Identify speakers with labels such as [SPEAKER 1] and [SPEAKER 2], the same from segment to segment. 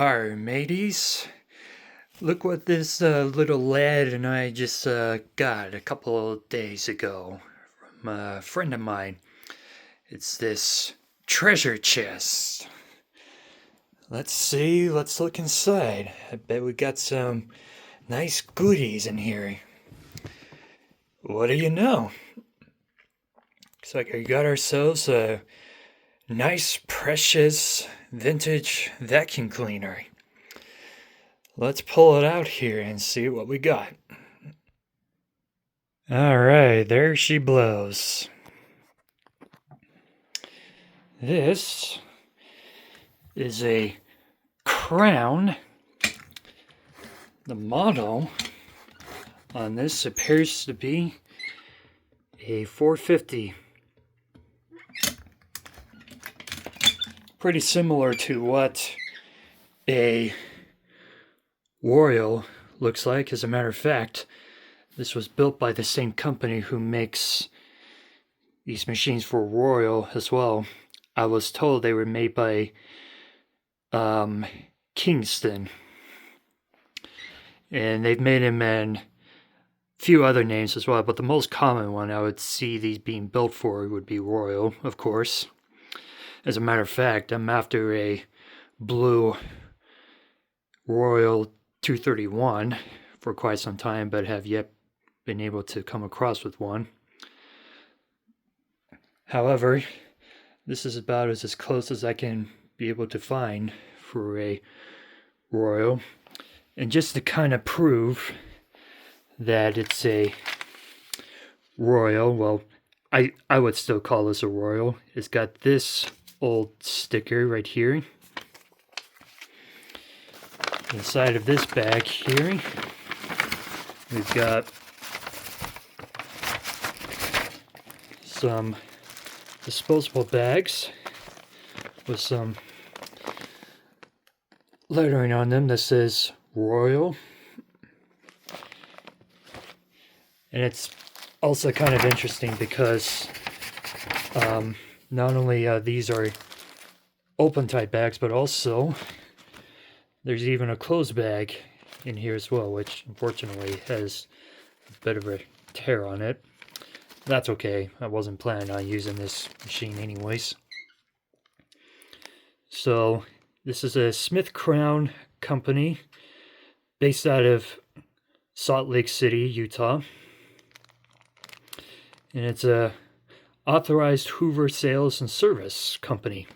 [SPEAKER 1] Alright, mateys. Look what this little lad and I just got a couple of days ago from a friend of mine. It's this treasure chest. Let's see, let's look inside. I bet we got some nice goodies in here. What do you know? Looks like we got ourselves a nice, precious, vintage vacuum cleaner. Let's pull it out here and see what we got. Alright, there she blows. This is a crown. The model on this appears to be a 450. Pretty similar to what a Royal looks like. As a matter of fact, this was built by the same company who makes these machines for Royal as well. I was told they were made by Kingston, and they've made them in a few other names as well, but the most common one I would see these being built for would be Royal, of course. As a matter of fact, I'm after a blue Royal 231 for quite some time, but have yet been able to come across with one. However, this is about as close as I can be able to find for a Royal. And just to kind of prove that it's a Royal, well, I would still call this a Royal. It's got this old sticker right here. Inside of this bag here, we've got some disposable bags with some lettering on them that says Royal. And it's also kind of interesting because not only these are open type bags, but also there's even a closed bag in here as well, which unfortunately has a bit of a tear on it. That's okay. I wasn't planning on using this machine anyways. So this is a Smith Crown company based out of Salt Lake City, Utah. And it's a authorized Hoover sales and service company.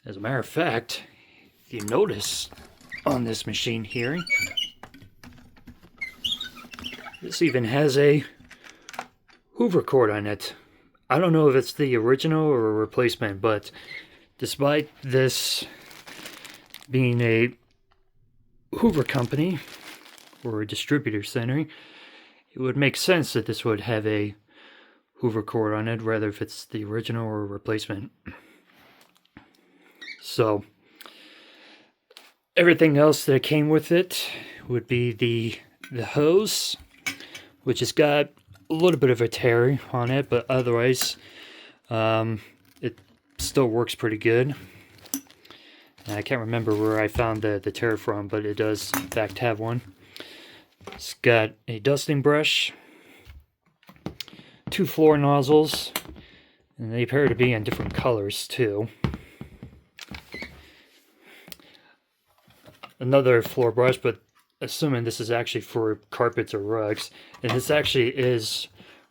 [SPEAKER 1] As a matter of fact, if you notice on this machine here, this even has a Hoover cord on it. I don't know if it's the original or a replacement, but despite this being a Hoover company or a distributor center, it would make sense that this would have a Hoover cord on it, rather if it's the original or a replacement. So everything else that came with it would be the hose, which has got a little bit of a tear on it, but otherwise it still works pretty good. And I can't remember where I found the tear from, but it does in fact have one. It's got a dusting brush, 2 floor nozzles, and they appear to be in different colors too. Another floor brush, but assuming this is actually for carpets or rugs, and this actually is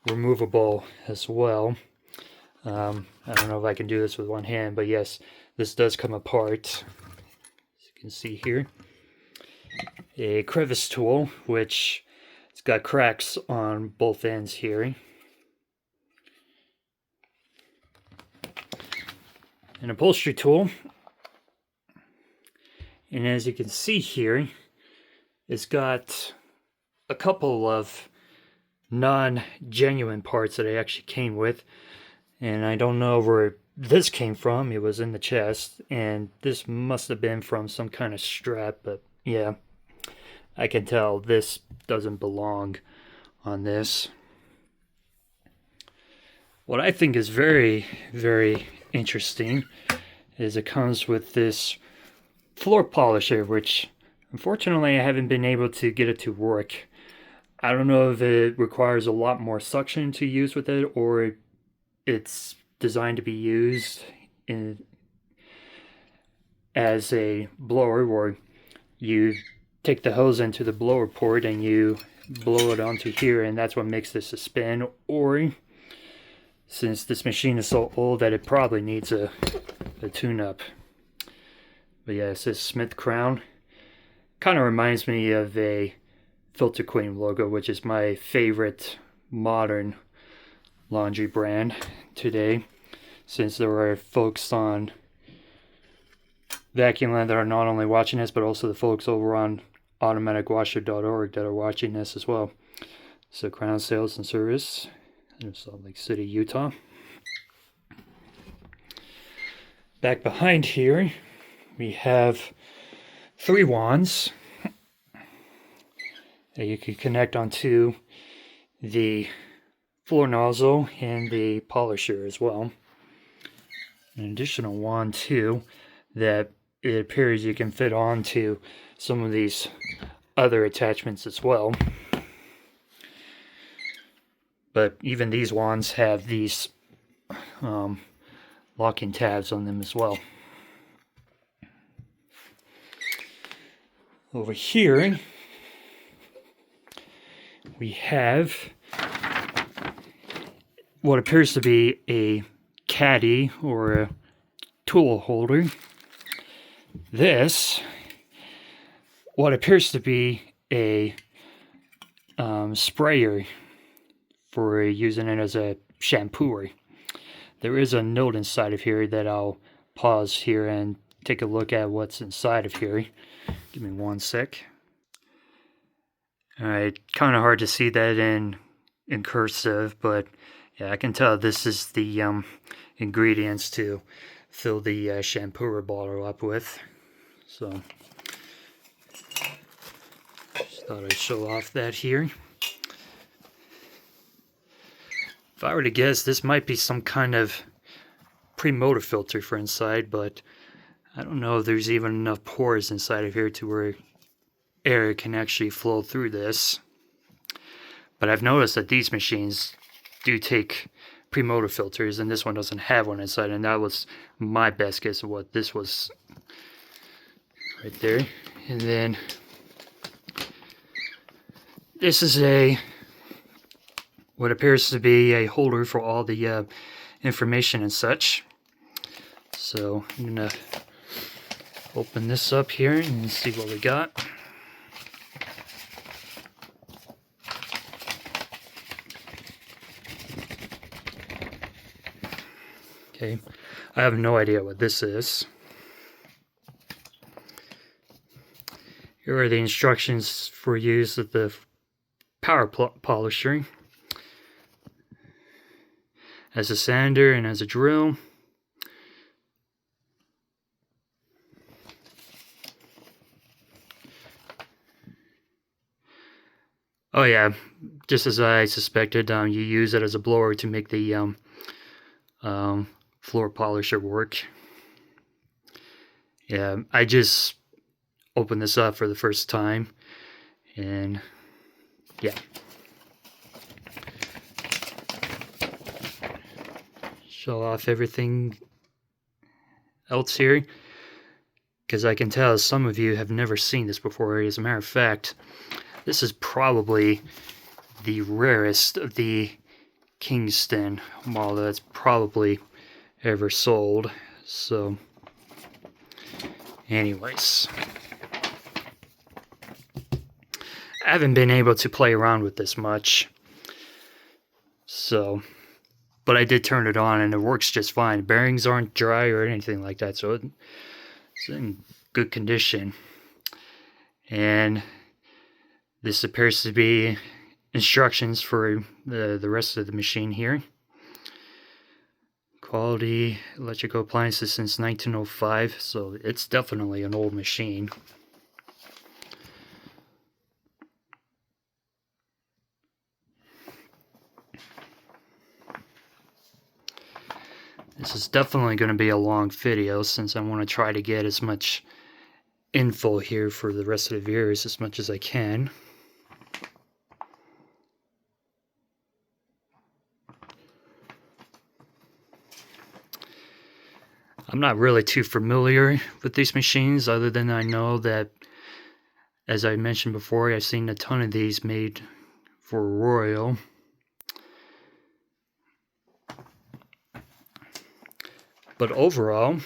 [SPEAKER 1] removable as well. I don't know if I can do this with one hand, but yes, this does come apart, as you can see here. A crevice tool, which it's got cracks on both ends here. An upholstery tool. And as you can see here, it's got a couple of non-genuine parts that it actually came with. And I don't know where this came from. It was in the chest. And this must have been from some kind of strap. But yeah, I can tell this doesn't belong on this. What I think is very, very interesting is it comes with this floor polisher, which unfortunately I haven't been able to get it to work. I don't know if it requires a lot more suction to use with it, or it's designed to be used as a blower, where you take the hose into the blower port and you blow it onto here, and that's what makes this a spin. Or since this machine is so old that it probably needs a tune-up. But yeah, it says Smith Crown. Kind of reminds me of a Filter Queen logo, which is my favorite modern laundry brand today, since there are folks on Vacuum Land that are not only watching this, but also the folks over on automaticwasher.org that are watching this as well. So Crown Sales and Service in Salt Lake City, Utah. Back behind here, we have 3 wands that you can connect onto the floor nozzle and the polisher as well. An additional wand too that it appears you can fit onto some of these other attachments as well. But even these wands have these locking tabs on them as well. Over here we have what appears to be a caddy or a tool holder. This, what appears to be a sprayer for using it as a shampooer. There is a note inside of here that I'll pause here and take a look at what's inside of here. Give me one sec. Alright, kind of hard to see that in cursive, but yeah, I can tell this is the ingredients to fill the shampooer bottle up with. So, just thought I'd show off that here. If I were to guess, this might be some kind of pre-motor filter for inside, but I don't know if there's even enough pores inside of here to where air can actually flow through this. But I've noticed that these machines do take pre-motor filters, and this one doesn't have one inside, and that was my best guess of what this was right there. And then this is what appears to be a holder for all the information and such. So I'm gonna open this up here and see what we got. Okay, I have no idea what this is. Here are the instructions for use of the power polisher, as a sander and as a drill. Oh yeah, just as I suspected, you use it as a blower to make the floor polisher work. Yeah, I just opened this up for the first time, and yeah. Show off everything else here, because I can tell some of you have never seen this before. As a matter of fact, this is probably the rarest of the Kingston model that's probably ever sold. So anyways, I haven't been able to play around with this much, so, but I did turn it on and it works just fine. Bearings aren't dry or anything like that, so it's in good condition. And this appears to be instructions for the rest of the machine here. Quality electrical appliances since 1905, so it's definitely an old machine. This is definitely going to be a long video since I want to try to get as much info here for the rest of the viewers as much as I can. I'm not really too familiar with these machines, other than I know that, as I mentioned before, I've seen a ton of these made for Royal. But overall,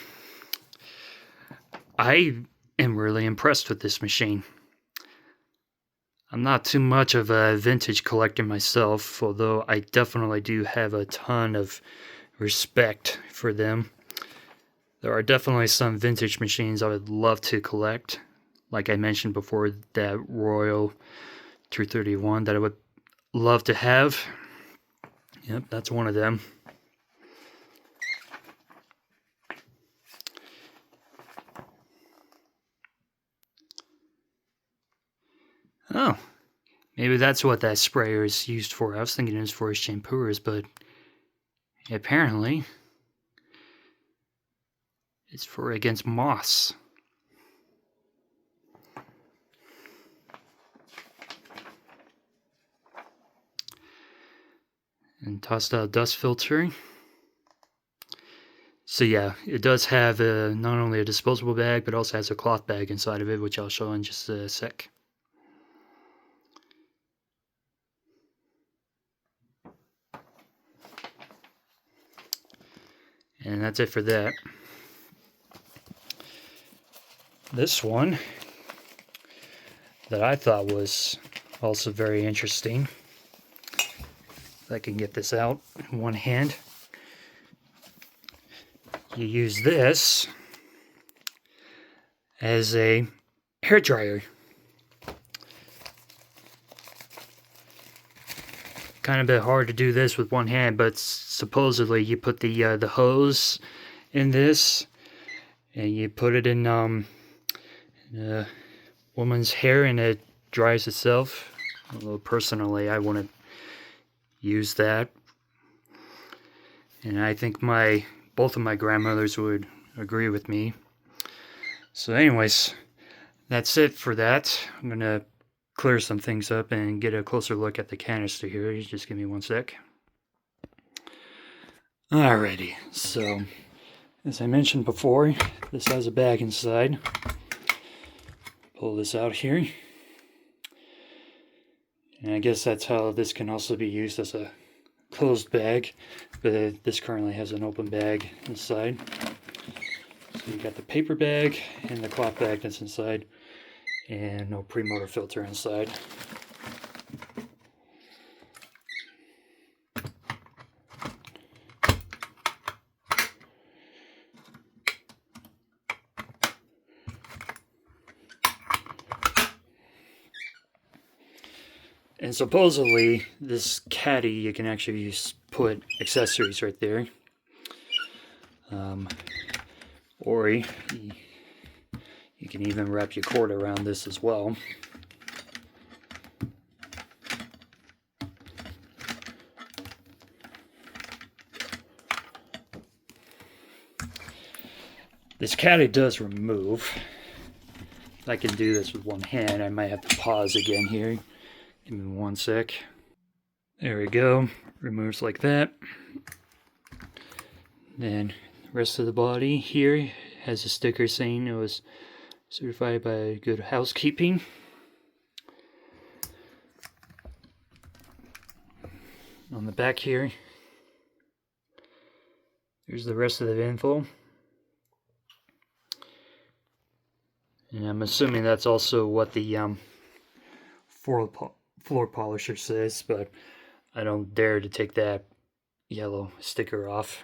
[SPEAKER 1] I am really impressed with this machine. I'm not too much of a vintage collector myself, although I definitely do have a ton of respect for them. There are definitely some vintage machines I would love to collect. Like I mentioned before, that Royal 231 that I would love to have. Yep, that's one of them. Oh, maybe that's what that sprayer is used for. I was thinking it was for shampoos, but apparently it's for against moss. And tossed out dust filter. So yeah, it does have not only a disposable bag, but also has a cloth bag inside of it, which I'll show in just a sec. And that's it for that. This one that I thought was also very interesting. If I can get this out in one hand. You use this as a hair dryer. Kind of a bit hard to do this with one hand, but supposedly you put the hose in this, and you put it in a woman's hair, and it dries itself. Although personally, I wouldn't use that, and I think both of my grandmothers would agree with me. So, anyways, that's it for that. I'm gonna clear some things up and get a closer look at the canister here. You just give me one sec. Alrighty, so as I mentioned before, this has a bag inside. Pull this out here. And I guess that's how this can also be used as a closed bag, but this currently has an open bag inside. So you got the paper bag and the cloth bag that's inside, and no pre-motor filter inside. And supposedly this caddy, you can actually put accessories right there, or you can even wrap your cord around this as well. This caddy does remove. If I can do this with one hand, I might have to pause again here. Give me one sec. There we go. Removes like that. Then the rest of the body here has a sticker saying it was certified by Good Housekeeping. On the back here, there's the rest of the info. And I'm assuming that's also what the floor polisher says, but I don't dare to take that yellow sticker off.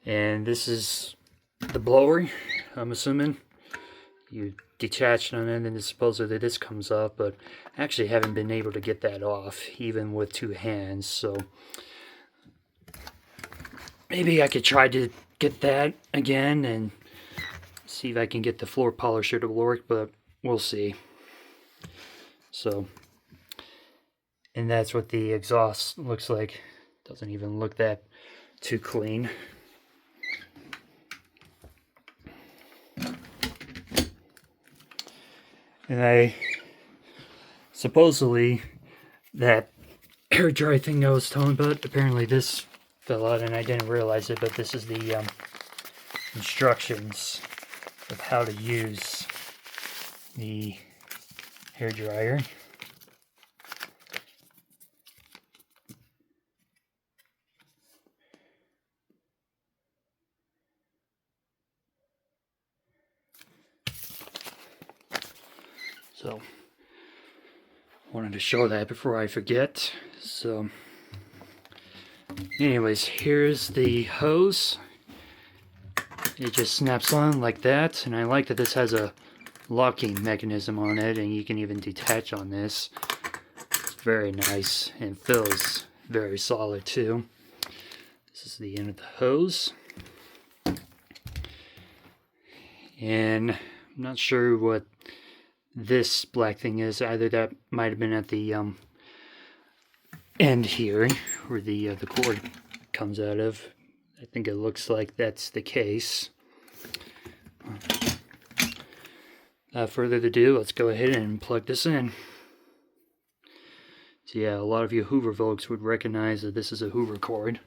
[SPEAKER 1] And this is the blower, I'm assuming. You detach on it, and supposedly this comes off, but I actually haven't been able to get that off, even with two hands, so maybe I could try to get that again and see if I can get the floor polisher to work, but we'll see. So, and that's what the exhaust looks like. Doesn't even look that too clean. And I supposedly that hair dry thing I was talking about, apparently this fell out and I didn't realize it, but this is the instructions of how to use the hair dryer. So wanted to show that before I forget. So anyways, here's the hose. It just snaps on like that, and I like that this has a locking mechanism on it, and you can even detach on this. It's very nice and feels very solid too. This is the end of the hose, and I'm not sure what this black thing is. Either that might have been at the end here where the cord comes out of. I think it looks like that's the case. Without further ado, let's go ahead and plug this in. So yeah, a lot of you Hoover folks would recognize that this is a Hoover cord.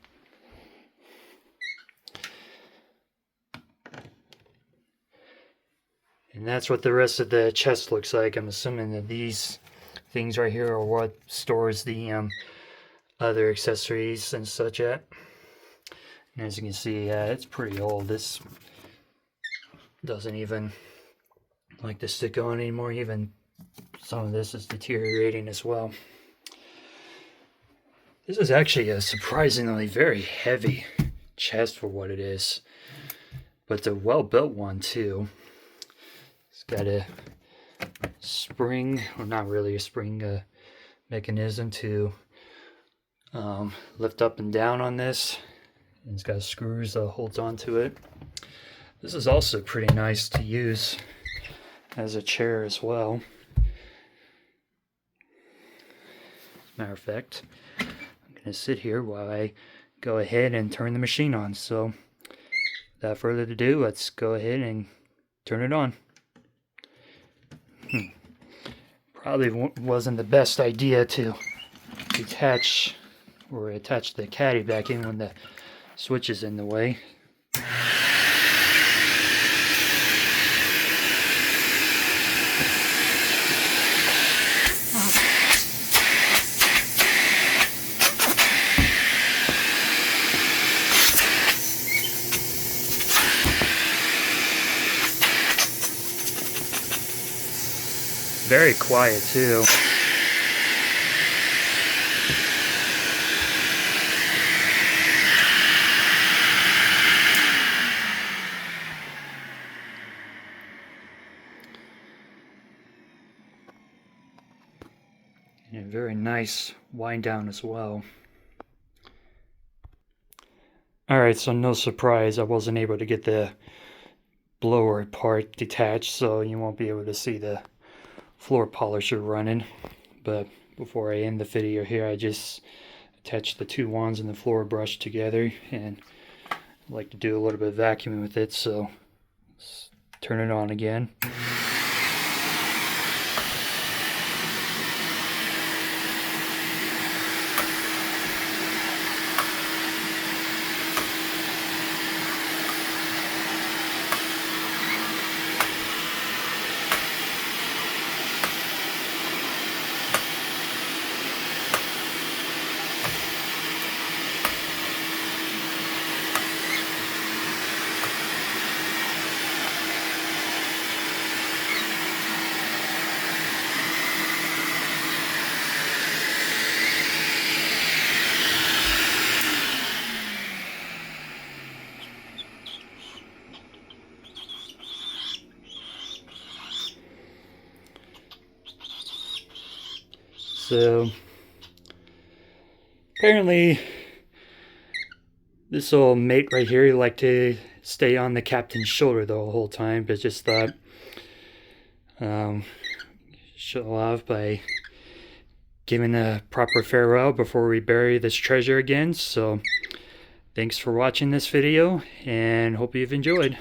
[SPEAKER 1] And that's what the rest of the chest looks like. I'm assuming that these things right here are what stores the other accessories and such at. And as you can see, it's pretty old. This doesn't even like to stick on anymore. Even some of this is deteriorating as well. This is actually a surprisingly very heavy chest for what it is. But it's a well-built one too. It's got a spring, or not really a spring, mechanism to lift up and down on this. And it's got screws that holds onto it. This is also pretty nice to use as a chair as well. Matter of fact, I'm going to sit here while I go ahead and turn the machine on. So without further ado, let's go ahead and turn it on. Probably wasn't the best idea to detach or attach the caddy back in when the switch is in the way. Very quiet too. And a very nice wind down as well. Alright, so no surprise, I wasn't able to get the blower part detached, so you won't be able to see the floor polisher running. But before I end the video here, I just attached the two wands and the floor brush together, and I like to do a little bit of vacuuming with it, so let's turn it on again. So apparently this old mate right here, he liked to stay on the captain's shoulder the whole time, but just thought show off by giving a proper farewell before we bury this treasure again. So thanks for watching this video, and hope you've enjoyed.